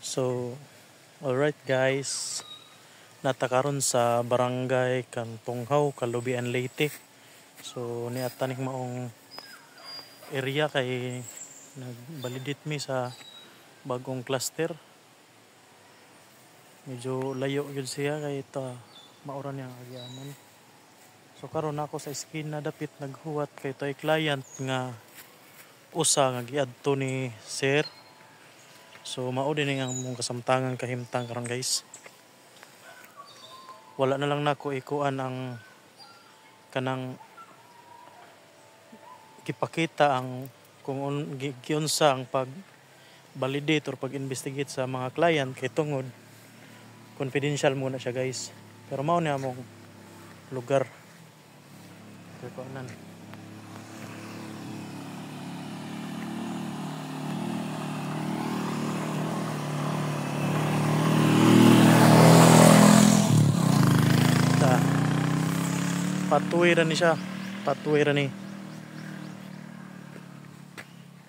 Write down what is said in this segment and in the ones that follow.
So, alright guys, natakaron sa barangay Kantonghaw, Kalubian, Leyte. So, niata ning maong area kay nagbalidit mi sa bagong cluster. Medyo layo gyud siya kay ito mauran yang agyanan. So karon ako sa esquina dapit naghuwat kay toy client nga usa nga giadto ni sir. So mao din ang mong kasamtangan kahimtang karon guys. Wala na lang nako ikuan ang kanang gipakita ang kung giunsa ang pag validate or pag-investigate sa mga client kay tungod confidential muna siya guys. Pero mao ni among lugar. Kuanan. Patuwi ra ni siya. Patuwi ra ni.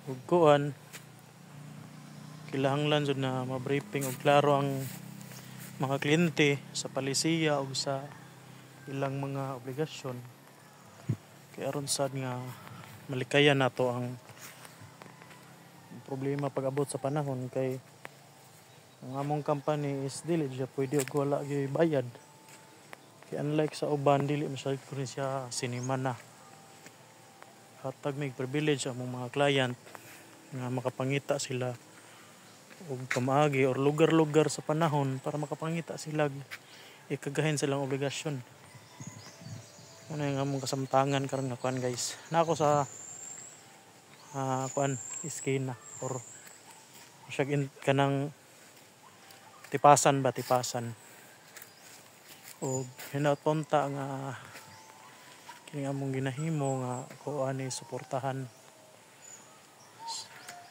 Ug kuan kinahanglan jud na ma-briefing og klaro ang mga kliyente sa palisiya o sa ilang mga obligasyon. Kaya aron sad nga malikayan nato ang problema pag-abot sa panahon kay ang among company is dili siya pwede og wala gyud bayad. Kaya unlike sa uban dili masyad ko rin siya sinimana. Hatag may privilege ang mga client nga makapangita sila og pamaagi or lugar-lugar sa panahon para makapangita sila ikagahin silang obligasyon. Ano yung among kasamtangan karon nga kuan guys. Na ako sa kuan iskina or siya kanang tipasan ba tipasan. O hinapunta nga kini among ginahimo nga kuan ni suportahan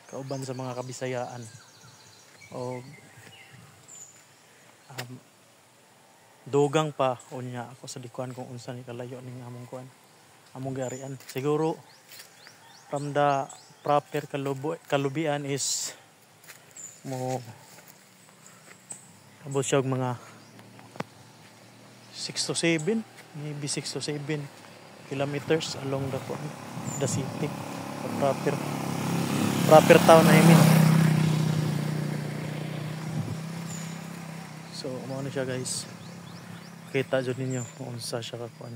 kauban sa mga Kabisayaan. O dugang pa unya ako sa likuan kung unsa ni kalayo ning among kuan among giarian. Siguro from the proper Kalubian is mo abot siya og mga 6 to 7 maybe 6 to 7 kilometers along the city, the proper town I mean. So mao na siya guys, kita jud ninyo kung unsa siya kakuan.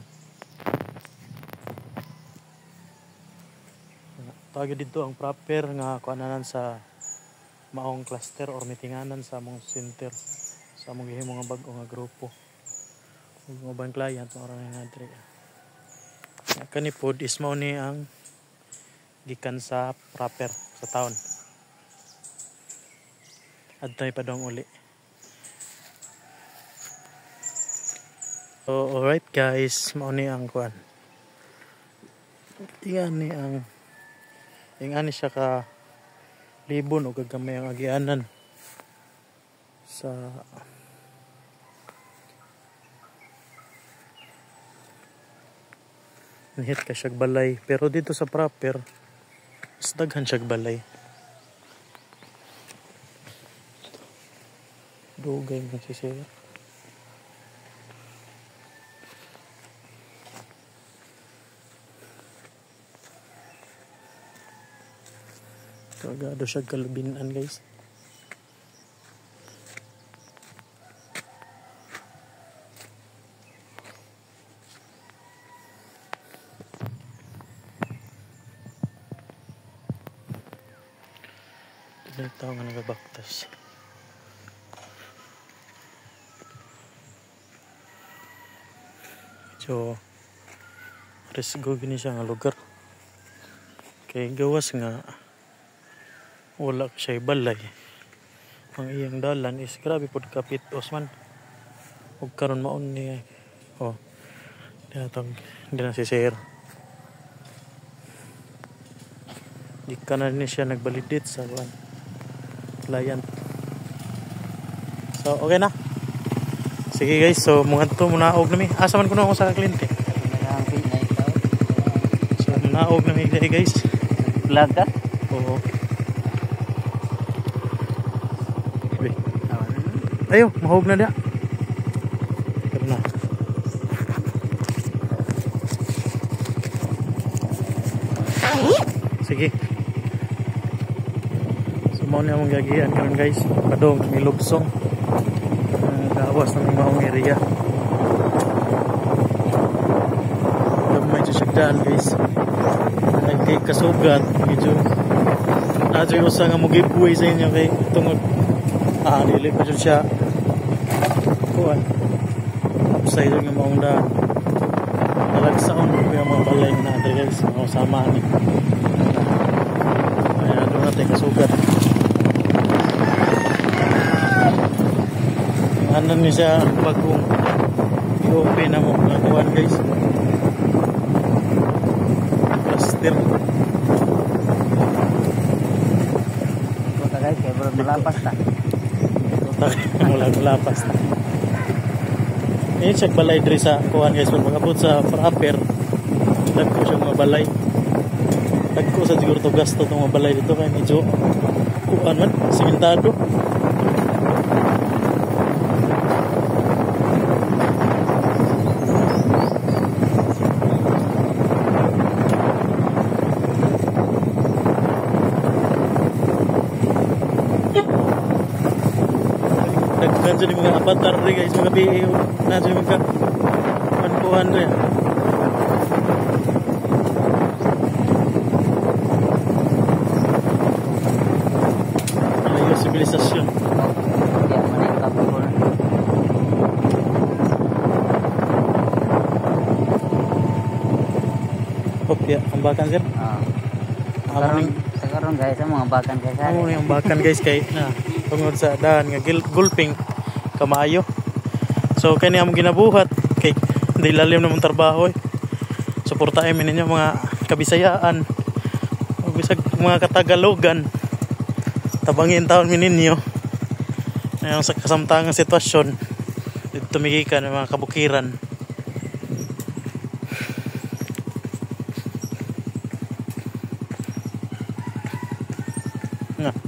Tawag dito ang proper nga kuananan sa maong cluster or meetinganan sa among center sa among gihimo nga bag-o nga grupo. Mga ubang client mo rin nga diri. Kani pod is mao ni ang gikan sa proper sa town. Adtay pa dong uli. So alright guys, mao ni ang kuan. Iyan ni ang ingani siya ka libon o gagamay ang agianan sa nihit ka siyag balay. Pero dito sa proper mas daghan siyag balay. Dugay mo si sir. Kagado siyag kalubinan guys. Ito nga nagabaktas. So resgo gini siya nga lugar. Kay gawas nga wala siya balay. Ang iyang dalan is grabe pod kapit Osman. Ug karon maon ni dinatong hindi na si sir. Di ka na ni siya nagbalidit sa kuan client. So okay na. Sige guys, so mungadto munaog nami. Asa man kuno ako sa kliyente. So munaog nami guys. Vlog ka? Oo. Uy. Ayo, mahog na dia. Karena. Sige. Sumaw niya mong gagihan karon guys. Padong milugsong. Gawas ng maong area. Gamay siya siyagdaan guys. Kay kasugat medyo nadyo usa nga mo giveaway sa inyo kay tungod dili pa jud siya kuan upside yung maong daan talagsaon ko yung mga balay na natin guys mga sama ni ayan doon natin kasugat ano ni siya bagong i-open na mo mga kuan guys plaster guys, kaya bro malapas ta. Mulapas na. Ini check balay diri sa kuan guys pag magabot sa proper. Dagko siya mga balay. Dagko sa siguro to gasto tong mga balay dito kay medyo kuan man simentado. Daghan dyan yung mga avatar rin guys, mga BAO na dyan yung mga panpuhan rin. Malayo sibilisasyon. Kopya, ambakan sir? Sekarang guys, mga ambakan guys. Yung ambakan guys kay na tungod sa daan nga gulping kamaayo. So kani among ginabuhat kay di lalim namong trabaho. Suportahay mi ninyo mga Kabisayaan. O bisag mga Katagalogan. Tabangin taon mi ninyo. Ayong sa kasamtangang sitwasyon dito tumigikan ng mga kabukiran. Nga.